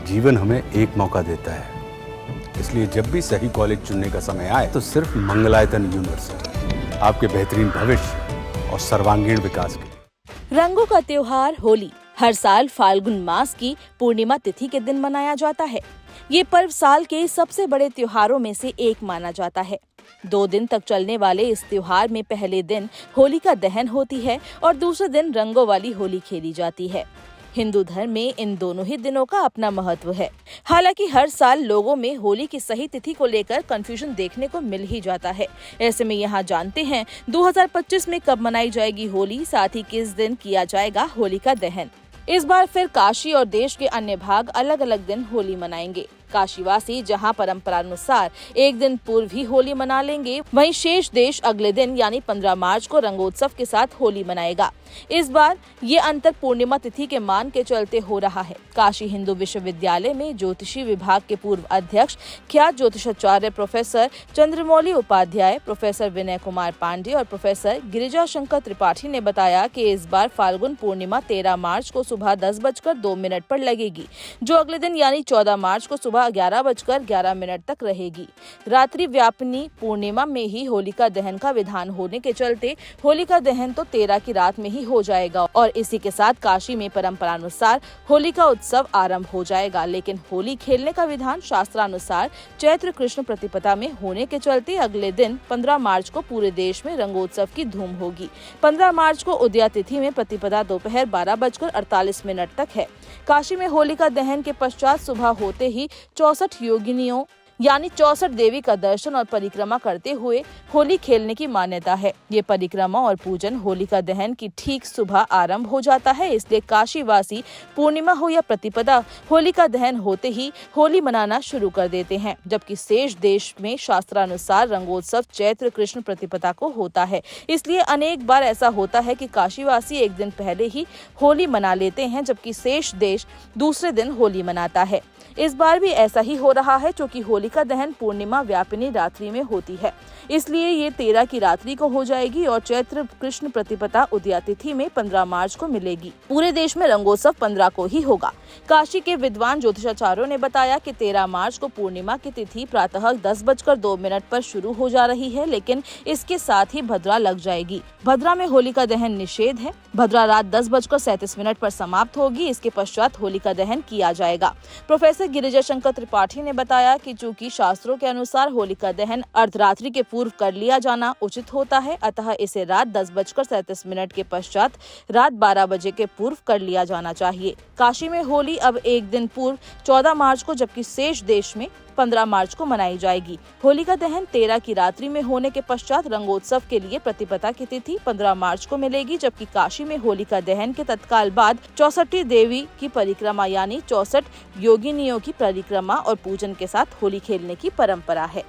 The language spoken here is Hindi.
जीवन हमें एक मौका देता है, इसलिए जब भी सही कॉलेज चुनने का समय आए तो सिर्फ मंगलायतन यूनिवर्सिटी आपके बेहतरीन भविष्य और सर्वांगीण विकास के लिए। रंगों का त्योहार होली हर साल फाल्गुन मास की पूर्णिमा तिथि के दिन मनाया जाता है। ये पर्व साल के सबसे बड़े त्योहारों में से एक माना जाता है। 2 दिन तक चलने वाले इस त्योहार में पहले दिन होलिका दहन होती है और दूसरे दिन रंगों वाली होली खेली जाती है। हिंदू धर्म में इन दोनों ही दिनों का अपना महत्व है। हालांकि हर साल लोगों में होली की सही तिथि को लेकर कंफ्यूजन देखने को मिल ही जाता है। ऐसे में यहाँ जानते हैं 2025 में कब मनाई जाएगी होली, साथ ही किस दिन किया जाएगा होली का दहन। इस बार फिर काशी और देश के अन्य भाग अलग अलग दिन होली मनाएंगे। काशीवासी जहां परंपरानुसार एक दिन पूर्व ही होली मना लेंगे, वहीं शेष देश अगले दिन यानी 15 मार्च को रंगोत्सव के साथ होली मनाएगा। इस बार ये अंतर पूर्णिमा तिथि के मान के चलते हो रहा है। काशी हिंदू विश्वविद्यालय में ज्योतिषी विभाग के पूर्व अध्यक्ष ख्यात ज्योतिषाचार्य प्रोफेसर चंद्रमौली उपाध्याय, प्रोफेसर विनय कुमार पांडे और प्रोफेसर गिरिजा शंकर त्रिपाठी ने बताया कि इस बार फाल्गुन पूर्णिमा 13 मार्च को सुबह 10:02 पर लगेगी, जो अगले दिन यानी 14 मार्च को सुबह 11:11 तक रहेगी। रात्रि व्यापिनी पूर्णिमा में ही होलिका दहन का विधान होने के चलते होलिका दहन तो 13 की रात में ही हो जाएगा और इसी के साथ काशी में परंपरानुसार होली का उत्सव आरंभ हो जाएगा। लेकिन होली खेलने का विधान शास्त्रानुसार चैत्र कृष्ण प्रतिपदा में होने के चलते अगले दिन 15 मार्च को पूरे देश में रंगोत्सव की धूम होगी। 15 मार्च को उदया तिथि में प्रतिपदा दोपहर 12:48 तक है। काशी में होलिका दहन के पश्चात सुबह होते ही 64 योगिनियों यानी 64 देवी का दर्शन और परिक्रमा करते हुए होली खेलने की मान्यता है। ये परिक्रमा और पूजन होलिका दहन की ठीक सुबह आरंभ हो जाता है, इसलिए काशीवासी पूर्णिमा हो या प्रतिपदा होलिका दहन होते ही होली मनाना शुरू कर देते हैं, जबकि शेष देश में शास्त्रानुसार रंगोत्सव चैत्र कृष्ण प्रतिपदा को होता है। इसलिए अनेक बार ऐसा होता है कि काशीवासी एक दिन पहले ही होली मना लेते हैं, जबकि शेष देश दूसरे दिन होली मनाता है। इस बार भी ऐसा ही हो रहा है, क्योंकि होलिका दहन पूर्णिमा व्यापिनी रात्रि में होती है, इसलिए ये 13 की रात्रि को हो जाएगी और चैत्र कृष्ण प्रतिपदा उदया तिथि में 15 मार्च को मिलेगी। पूरे देश में रंगोत्सव 15 को ही होगा। काशी के विद्वान ज्योतिषाचार्यों ने बताया कि 13 मार्च को पूर्णिमा की तिथि प्रातः 10:02 पर शुरू हो जा रही है, लेकिन इसके साथ ही भद्रा लग जाएगी। भद्रा में होलिका दहन निषेध है। भद्रा रात 10:37 पर समाप्त होगी। इसके पश्चात होलिका दहन किया जाएगा। प्रोफेसर गिरिजा शंकर त्रिपाठी ने बताया कि चूंकि शास्त्रों के अनुसार होलिका दहन अर्धरात्रि के पूर्व कर लिया जाना उचित होता है, अतः इसे रात 10:37 के पश्चात रात 12 बजे के पूर्व कर लिया जाना चाहिए। काशी में होली अब एक दिन पूर्व 14 मार्च को, जबकि शेष देश में 15 मार्च को मनाई जाएगी। होलिका दहन 13 की रात्रि में होने के पश्चात रंगोत्सव के लिए प्रतिपदा की तिथि 15 मार्च को मिलेगी, जबकि काशी में होलिका दहन के तत्काल बाद 64 देवी की परिक्रमा यानी 64 योगिनियों की परिक्रमा और पूजन के साथ होली खेलने की परंपरा है।